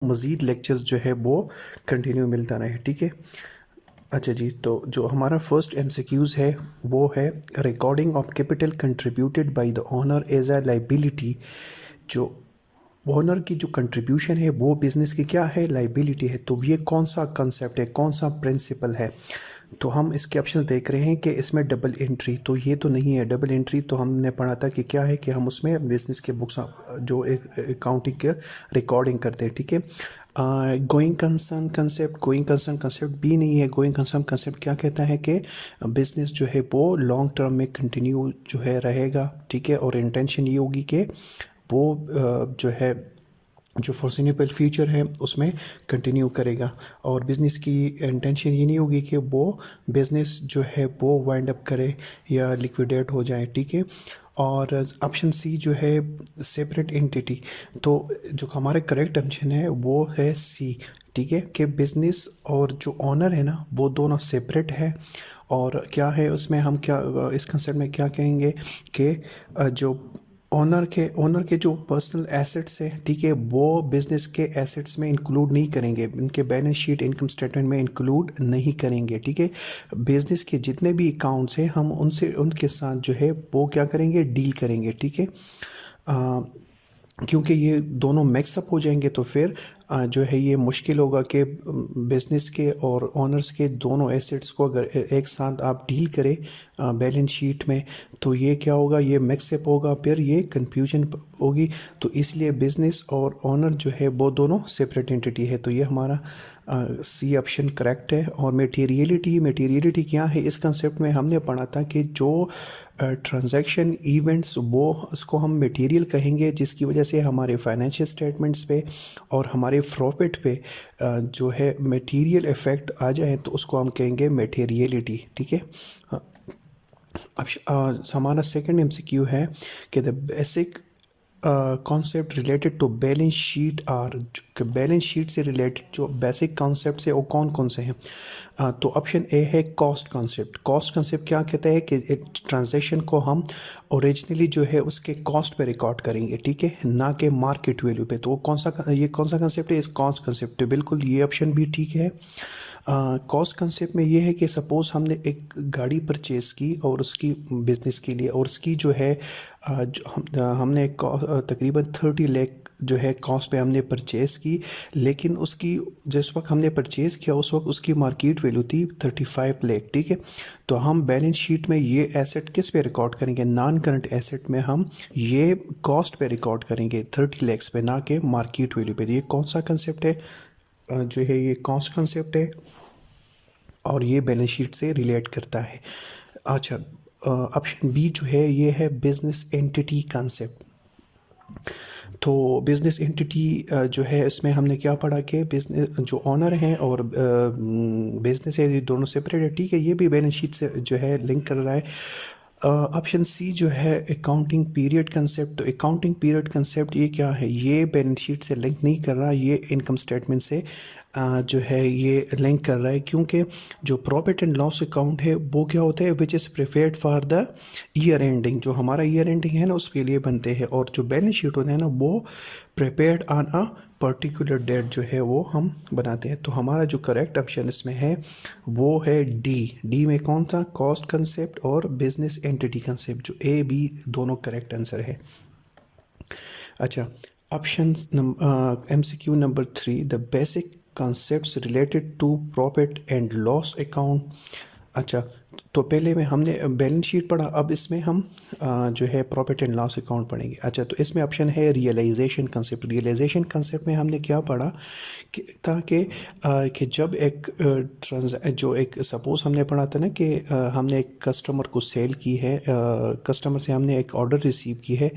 मज़ीद लेक्चर्स जो है वो कंटिन्यू मिलता रहे, ठीक है। अच्छा जी, तो जो हमारा फर्स्ट एमसीक्यूज़ है वो है recording of capital contributed by the owner as a liability. जो ओनर की जो कंट्रीब्यूशन है वो बिज़नेस की क्या है, लाइबिलिटी है। तो ये कौन सा कंसेप्ट है, कौन सा प्रिंसिपल है। तो हम इसके ऑप्शन देख रहे हैं कि इसमें डबल एंट्री, तो ये तो नहीं है डबल एंट्री। तो हमने पढ़ा था कि क्या है कि हम उसमें बिज़नेस के बुक्स जो एक अकाउंटिंग के रिकॉर्डिंग करते हैं, ठीक है। Going concern concept, going concern concept भी नहीं है। गोइंग कंसर्न कंसेप्ट क्या कहता है कि बिज़नेस जो है वो लॉन्ग टर्म में कंटिन्यू जो है रहेगा, ठीक है। और इंटेंशन ये होगी कि वो जो है जो फोर्सिनेबल फ्यूचर है उसमें कंटिन्यू करेगा। और बिज़नेस की इंटेंशन ये नहीं होगी कि वो बिज़नेस जो है वो वाइंड अप करे या लिक्विडेट हो जाए, ठीक है। और ऑप्शन सी जो है सेपरेट एंटिटी, तो जो हमारा करेक्ट ऑप्शन है वो है सी, ठीक है। कि बिज़नेस और जो ऑनर है ना वो दोनों सेपरेट है। और क्या है उसमें हम क्या इस कंसेप्ट में क्या कहेंगे कि जो ओनर के जो पर्सनल एसेट्स हैं, ठीक है, वो बिजनेस के एसेट्स में इंक्लूड नहीं करेंगे, इनके बैलेंस शीट इनकम स्टेटमेंट में इंक्लूड नहीं करेंगे, ठीक है। बिजनेस के जितने भी अकाउंट्स हैं हम उनसे उनके साथ जो है वो क्या करेंगे, डील करेंगे, ठीक है। क्योंकि ये दोनों मिक्सअप हो जाएंगे तो फिर जो है ये मुश्किल होगा कि बिज़नेस के और ऑनर्स के दोनों एसेट्स को अगर एक साथ आप डील करें बैलेंस शीट में, तो ये क्या होगा, ये मिक्सअप होगा, फिर ये कंफ्यूजन होगी। तो इसलिए बिज़नेस और ऑनर जो है वो दोनों सेपरेट एंटिटी है। तो ये हमारा सी ऑप्शन करेक्ट है। और मटेरियलिटी क्या है, इस कंसेप्ट में हमने पढ़ा था कि जो ट्रांजैक्शन इवेंट्स वो उसको हम मटेरियल कहेंगे, जिसकी वजह से हमारे फाइनेंशियल स्टेटमेंट्स पे और हमारे प्रॉफिट पे जो है मटेरियल इफेक्ट आ जाए तो उसको हम कहेंगे मटेरियलिटी, ठीक है। अब हमारा सेकंड एमसीक्यू है कि the basic concept related to balance sheet are, balance sheet से रिलेटेड जो बेसिक कॉन्सेप्ट है वो कौन कौन से हैं। तो ऑप्शन ए है कॉस्ट कॉन्सेप्ट। कॉस्ट कॉन्सेप्ट क्या कहता है कि एक ट्रांजैक्शन को हम ओरिजिनली जो है उसके कॉस्ट पे रिकॉर्ड करेंगे, ठीक है, ना कि मार्केट वैल्यू पे। तो कौन सा कंसेप्ट है, इस कॉस्ट कॉन्सेप्ट है, बिल्कुल ये ऑप्शन भी ठीक है। कॉस्ट कंसेप्ट में ये है कि सपोज़ हमने एक गाड़ी परचेज़ की और उसकी बिज़नेस के लिए, और उसकी जो है हमने एक तकरीबन 30 लाख जो है कॉस्ट पे हमने परचेज़ की, लेकिन उसकी जिस वक्त हमने परचेज़ किया उस वक्त उसकी मार्केट वैल्यू थी 35 लाख, ठीक है। तो हम बैलेंस शीट में ये एसेट किस पे रिकॉर्ड करेंगे, नॉन करंट एसेट में हम ये कॉस्ट पे रिकॉर्ड करेंगे 30 लाख पे, ना कि मार्केट वैल्यू पे। तो ये कौन सा कंसेप्ट है, जो है ये कॉस्ट कंसेप्ट है और ये बैलेंस शीट से रिलेट करता है। अच्छा, ऑप्शन बी जो है ये है बिजनेस एंटिटी कंसेप्ट। तो बिज़नेस एंटिटी जो है इसमें हमने क्या पढ़ा कि बिज़नेस जो ऑनर हैं और बिज़नेस है ये दोनों सेपरेट है, ठीक है। ये भी बैलेंस शीट से जो है लिंक कर रहा है। ऑप्शन सी जो है अकाउंटिंग पीरियड कंसेप्ट। तो अकाउंटिंग पीरियड कंसेप्ट ये क्या है, ये बैलेंस शीट से लिंक नहीं कर रहा, ये इनकम स्टेटमेंट से जो है ये लिंक कर रहा है। क्योंकि जो प्रॉफिट एंड लॉस अकाउंट है वो क्या होता है, which is prepared for the year ending, जो हमारा ईयर एंडिंग है ना उसके लिए बनते हैं। और जो बैलेंस शीट होता है ना वो prepared on a particular date जो है वो हम बनाते हैं। तो हमारा जो करेक्ट ऑप्शन इसमें है वो है डी में कौन सा, कॉस्ट कंसेप्ट और बिजनेस एंटिटी कंसेप्ट, जो ए बी दोनों करेक्ट आंसर है। अच्छा, option MCQ number 3, the basic concepts related to profit and loss account। अच्छा, तो पहले में हमने बैलेंस शीट पढ़ा, अब इसमें हम जो है प्रॉफिट एंड लॉस अकाउंट पढ़ेंगे। अच्छा, तो इसमें ऑप्शन है रियलाइजेशन कंसेप्ट। रियलाइजेशन कंसेप्ट में हमने क्या पढ़ा कि जब एक जो एक सपोज हमने पढ़ा था ना कि हमने एक कस्टमर को सेल की है, कस्टमर से हमने एक ऑर्डर रिसीव की है,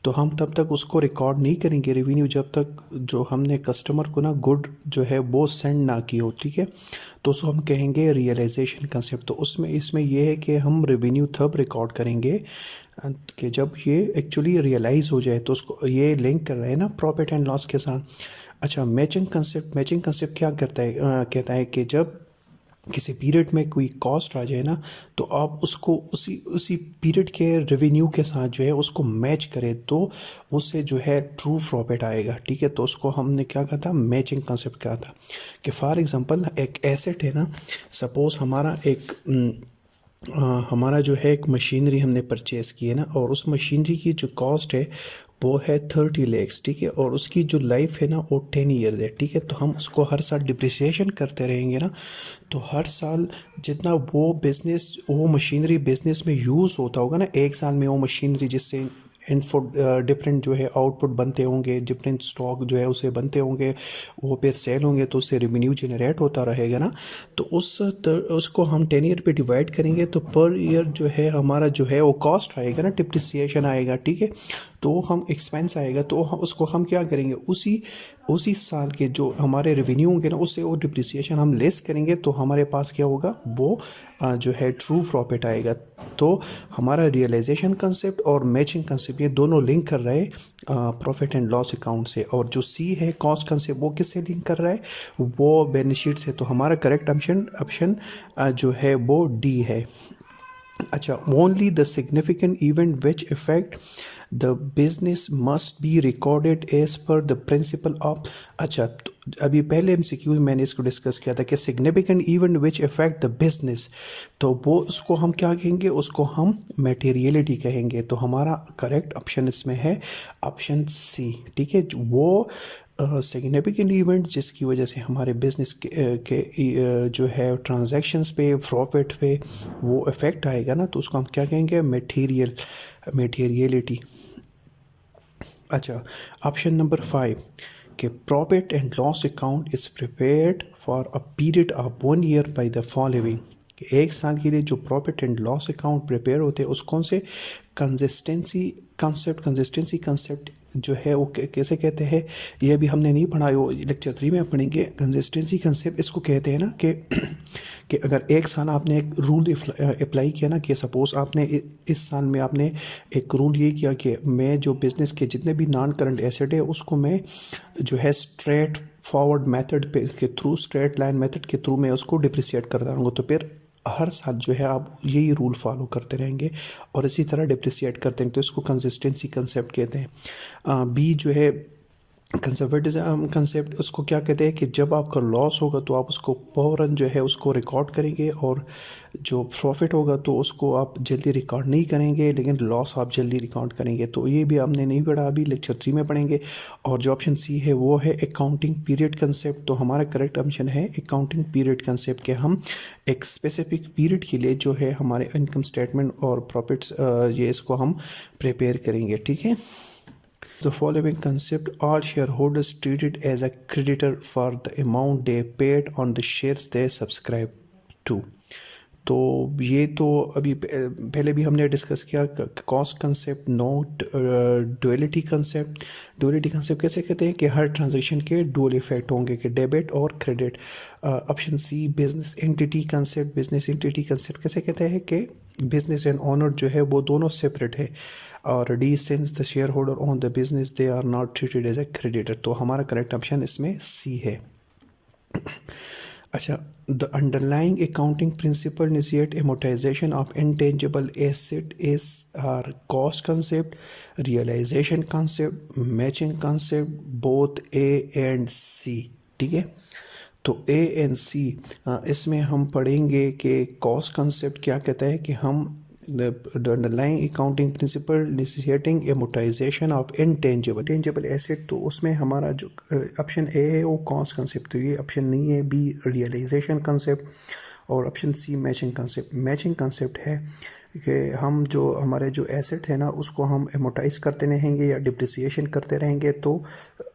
तो हम तब तक उसको रिकॉर्ड नहीं करेंगे रेवेन्यू जब तक जो हमने कस्टमर को ना गुड जो है वो सेंड ना की हो, ठीक है। तो उसको हम कहेंगे रियलाइजेशन कंसेप्ट। तो उसमें इसमें यह है कि हम रेवेन्यू तब रिकॉर्ड करेंगे कि जब ये एक्चुअली रियलाइज़ हो जाए। तो उसको ये लिंक कर रहे हैं ना प्रॉफिट एंड लॉस के साथ। अच्छा, मैचिंग कंसेप्ट क्या करता है, कहता है कि जब किसी पीरियड में कोई कॉस्ट आ जाए ना, तो आप उसको उसी उसी पीरियड के रेवेन्यू के साथ जो है उसको मैच करें, तो उससे जो है ट्रू प्रॉफिट आएगा। ठीक है, तो उसको हमने क्या कहा था, मैचिंग कंसेप्ट कहा था। कि फॉर एग्जांपल एक एसेट है ना, सपोज हमारा हमारा जो है एक मशीनरी हमने परचेज़ की है ना, और उस मशीनरी की जो कॉस्ट है वो है 30 lakhs। ठीक है, और उसकी जो लाइफ है ना वो 10 years है। ठीक है, तो हम उसको हर साल डिप्रिसिएशन करते रहेंगे ना, तो हर साल जितना वो मशीनरी बिजनेस में यूज़ होता होगा ना, एक साल में वो मशीनरी जिससे इनपुट डिफरेंट जो है आउटपुट बनते होंगे, डिफरेंट स्टॉक जो है उसे बनते होंगे, वो फिर सेल होंगे, तो उससे रेवेन्यू जनरेट होता रहेगा ना। तो उसको हम 10 year पे डिवाइड करेंगे, तो पर ईयर जो है हमारा जो है वो कॉस्ट आएगा ना, डिप्रिसिएशन आएगा। ठीक है, तो हम एक्सपेंस आएगा, तो उसको हम क्या करेंगे, उसी उसी साल के जो हमारे रेवेन्यू होंगे ना, उससे वो डिप्रिसिएशन हम लेस करेंगे, तो हमारे पास क्या होगा, वो जो है ट्रू प्रॉफिट आएगा। तो हमारा रियलाइजेशन कंसेप्ट और मैचिंग कंसेप्ट ये दोनों लिंक कर रहे हैं प्रॉफिट एंड लॉस अकाउंट से। और जो सी है कॉस्ट कंसेप्ट, वो किससे लिंक कर रहा है, वो बैलेंस शीट से। तो हमारा करेक्ट ऑप्शन जो है वो डी है। अच्छा, only the significant event which effect the business must be recorded as per the principle of. अच्छा, तो अभी पहले एमसीक्यू में मैंने इसको डिस्कस किया था कि significant event which effect the business, तो वो उसको हम क्या कहेंगे, उसको हम मटेरियलिटी कहेंगे। तो हमारा करेक्ट ऑप्शन इसमें है ऑप्शन सी। ठीक है, वो सिग्निफिकेंट इवेंट जिसकी वजह से हमारे बिजनेस के जो है ट्रांजैक्शंस पे, प्रॉफिट पे वो इफ़ेक्ट आएगा ना, तो उसको हम क्या कहेंगे, मटेरियलिटी। अच्छा, ऑप्शन नंबर 5 कि profit and loss account is prepared for a period of 1 year by the following. एक साल के लिए जो profit and loss account prepare होते हैं, उस कौन से कंसिस्टेंसी कंसेप्ट जो है वो कैसे कहते हैं, ये भी हमने नहीं पढ़ा, वो लेक्चर 3 में पढ़ेंगे। कंसिस्टेंसी कंसेप्ट इसको कहते हैं ना कि अगर एक साल आपने एक रूल अप्लाई किया ना, कि सपोज़ आपने इस साल में आपने एक रूल ये किया कि मैं जो बिज़नेस के जितने भी नॉन करंट एसेट है उसको मैं जो है स्ट्रेट फॉरवर्ड मेथड पे के थ्रू, स्ट्रेट लाइन मेथड के थ्रू मैं उसको डिप्रिसिएट करता रहूँगा, तो फिर हर साल जो है आप यही रूल फॉलो करते रहेंगे और इसी तरह डिप्रिसिएट करते हैं, तो इसको कंसिस्टेंसी कंसेप्ट कहते हैं। बी जो है कंजर्वेटिज्म कंसेप्ट, उसको क्या कहते हैं कि जब आपका लॉस होगा तो आप उसको फौरन जो है उसको रिकॉर्ड करेंगे, और जो प्रॉफिट होगा तो उसको आप जल्दी रिकॉर्ड नहीं करेंगे, लेकिन लॉस आप जल्दी रिकॉर्ड करेंगे। तो ये भी आपने नहीं पढ़ा, अभी लेक्चर 3 में पढ़ेंगे। और जो ऑप्शन सी है वो है अकाउंटिंग पीरियड कंसेप्ट। तो हमारा करेक्ट ऑप्शन है अकाउंटिंग पीरियड कंसेप्ट, के हम एक स्पेसिफिक पीरियड के लिए जो है हमारे इनकम स्टेटमेंट और प्रॉफिट्स ये इसको हम प्रिपेयर करेंगे। ठीक है, the following concept, all shareholders treated as a creditor for the amount they paid on the shares they subscribe to। तो ये तो अभी पहले भी हमने डिस्कस किया। Cost concept, note duality concept. Duality concept कैसे कहते हैं कि हर ट्रांजैक्शन के डुअल इफेक्ट होंगे, कि डेबिट और credit. Option C business entity concept. Business entity concept कैसे कहते हैं कि बिजनेस एंड ओनर जो है वो दोनों सेपरेट है। और D since the share holder on the business they are not treated as a creditor. तो हमारा करेक्ट ऑप्शन इसमें सी है। अच्छा, the underlying accounting principle initiate amortization of intangible asset is are cost concept, realization concept, matching concept, both A and C. ठीक है, तो ए and सी इसमें हम पढ़ेंगे कि कॉस्ट कंसेप्ट क्या कहता है कि हम the underlying accounting principle initiating amortization of intangible asset। तो उसमें हमारा जो ऑप्शन ए है वो कॉस्ट कंसेप्ट, तो ये ऑप्शन नहीं है। बी रियलाइजेशन कंसेप्ट, और option C matching concept. Matching concept है कि हम जो हमारे जो एसेट है ना उसको हम एमोटाइज करते रहेंगे या डिप्रिसिएशन करते रहेंगे, तो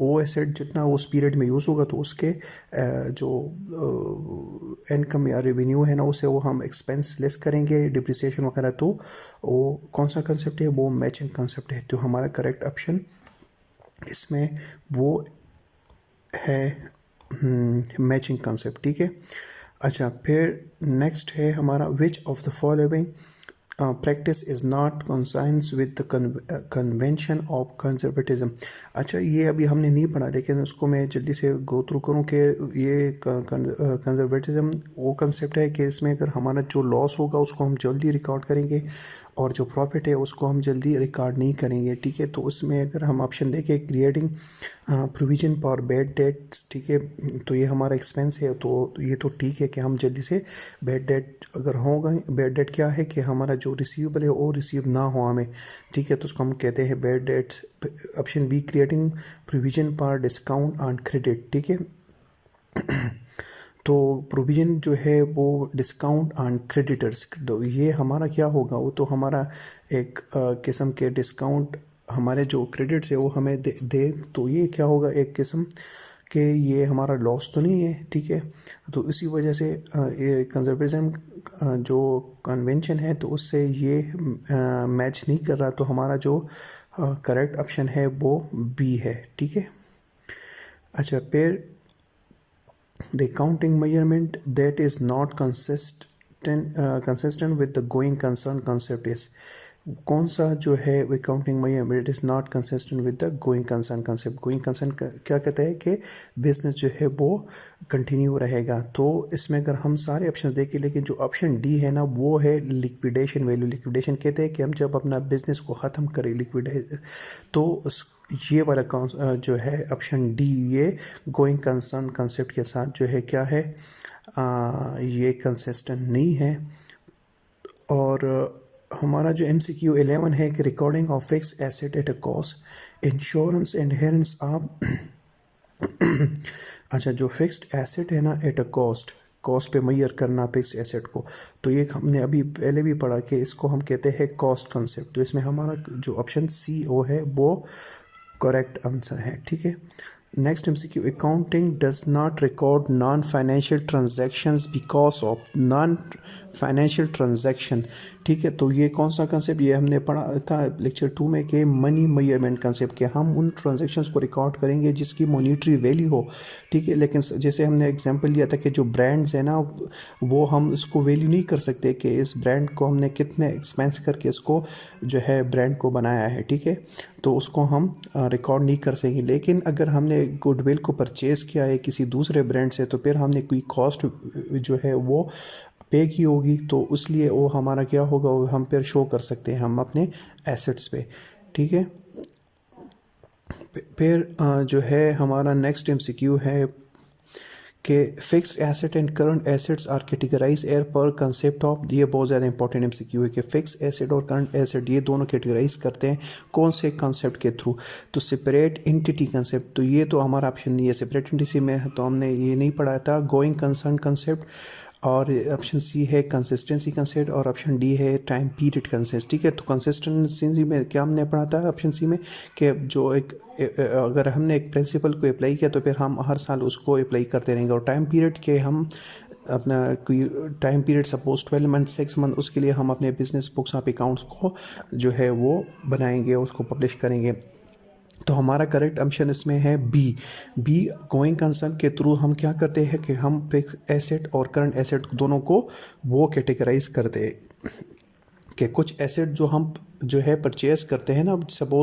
वो एसेट जितना उस पीरियड में यूज़ होगा तो उसके जो इनकम या रेवेन्यू है ना उसे वो हम एक्सपेंस लेस करेंगे, डिप्रिसिएशन वगैरह। तो वो कौन सा कंसेप्ट है, वो मैचिंग कंसेप्ट है। तो हमारा करेक्ट ऑप्शन इसमें वो है मैचिंग कंसेप्ट। ठीक है, अच्छा, फिर नेक्स्ट है हमारा which of the following practice is not conscience with the convention of conservatism. अच्छा, ये अभी हमने नहीं पढ़ा, लेकिन उसको मैं जल्दी से गो थ्रू करूँ कि ये कंजर्वेटिज्म वो कंसेप्ट है कि इसमें अगर हमारा जो लॉस होगा उसको हम जल्दी रिकॉर्ड करेंगे और जो प्रॉफिट है उसको हम जल्दी रिकॉर्ड नहीं करेंगे, ठीक है। तो उसमें अगर हम ऑप्शन देखें creating provision for bad debts, ठीक है, तो ये हमारा एक्सपेंस है, तो ये तो ठीक है कि हम जल्दी से बैड डेट अगर होगा, बैड डेट क्या है कि हमारा जो रिसीवेबल है वो रिसीव ना हो हमें, ठीक है, तो उसको हम कहते हैं bad debts. Option be creating provision for discount on credit, ठीक है। तो प्रोविज़न जो है वो डिस्काउंट ऑन क्रेडिटर्स, तो ये हमारा क्या होगा, वो तो हमारा एक किस्म के डिस्काउंट हमारे जो क्रेडिट्स है वो हमें दे, तो ये क्या होगा, एक किस्म के ये हमारा लॉस तो नहीं है, ठीक है। तो इसी वजह से ये कंजर्वेटिज्म जो कन्वेंशन है तो उससे ये मैच नहीं कर रहा, तो हमारा जो करेक्ट ऑप्शन है वो बी है, ठीक है। अच्छा, फिर the accounting measurement that is not consistent with the going concern concept is, कौन सा जो है accounting measurement is not consistent with the going concern concept. Going concern क्या कहता है कि बिजनेस जो है वो कंटिन्यू रहेगा, तो इसमें अगर हम सारे ऑप्शन देखें, लेकिन जो ऑप्शन डी है ना वो है लिक्विडेशन वैल्यू। लिक्विडेशन कहते हैं कि हम जब अपना बिजनेस को ख़त्म करें लिक्विडेट, तो ये वाला जो है ऑप्शन डी ये गोइंग कंसर्न कंसेप्ट के साथ जो है क्या है, ये कंसिस्टेंट नहीं है। और हमारा जो MCQ 11 है कि recording of fix asset at a cost insurance adherence आप अच्छा, जो फिक्स्ड एसेट है ना एट अ कॉस्ट पे मैयर करना फिक्स एसेट को, तो ये हमने अभी पहले भी पढ़ा कि इसको हम कहते हैं कॉस्ट कंसेप्ट। तो इसमें हमारा जो ऑप्शन सी ओ है वो करेक्ट आंसर है, ठीक है। Next MCQ, accounting does not record non financial transactions because of non financial transaction, ठीक है। तो ये कौन सा कंसेप्ट, ये हमने पढ़ा था लेक्चर 2 में कि मनी मेजरमेंट कंसेप्ट, के हम उन ट्रांजैक्शंस को रिकॉर्ड करेंगे जिसकी मॉनिटरी वैल्यू हो, ठीक है। लेकिन जैसे हमने एग्जांपल लिया था कि जो ब्रांड्स है ना वो हम इसको वैल्यू नहीं कर सकते कि इस ब्रांड को हमने कितने एक्सपेंस करके इसको जो है ब्रांड को बनाया है, ठीक है, तो उसको हम रिकॉर्ड नहीं कर सकेंगे। लेकिन अगर हमने गुडविल को परचेज़ किया है किसी दूसरे ब्रांड से, तो फिर हमने कोई कॉस्ट जो है वो पे की होगी, तो इसलिए वो हमारा क्या होगा, वो हम फिर शो कर सकते हैं हम अपने एसेट्स पे, ठीक है। फिर जो है हमारा नेक्स्ट MCQ है कि fixed asset and current assets are categorize are per concept of, ये बहुत ज़्यादा इंपॉर्टेंट MCQ है कि फिक्स्ड एसेट और करंट एसेट ये दोनों कैटेगराइज करते हैं कौन से कंसेप्ट के थ्रू, तो सेपरेट एंटिटी कंसेप्ट, तो ये तो हमारा ऑप्शन नहीं है। सेपरेट एंटिटी में तो हमने ये नहीं पढ़ा था, गोइंग कंसर्न कंसेप्ट, और ऑप्शन सी है कंसिस्टेंसी कंसेप्ट, और ऑप्शन डी है टाइम पीरियड कंसेप्ट, ठीक है। तो कंसिस्टेंसी में क्या हमने पढ़ा था ऑप्शन सी में कि जो एक अगर हमने एक प्रिंसिपल को अप्लाई किया तो फिर हम हर साल उसको अप्लाई करते रहेंगे। और टाइम पीरियड के हम अपना कोई time period suppose 12 month 6 month, उसके लिए हम अपने बिजनेस बुक्स ऑफ अकाउंट्स को जो है वो बनाएंगे, उसको पब्लिश करेंगे। तो हमारा करेक्ट ऑप्शन इसमें है बी गोइंग कंसर्न के थ्रू हम क्या करते हैं कि हम फिक्स एसेट और करंट एसेट दोनों को वो कैटेगराइज करते हैं कि कुछ एसेट जो हम जो है परचेज करते हैं ना, सपोज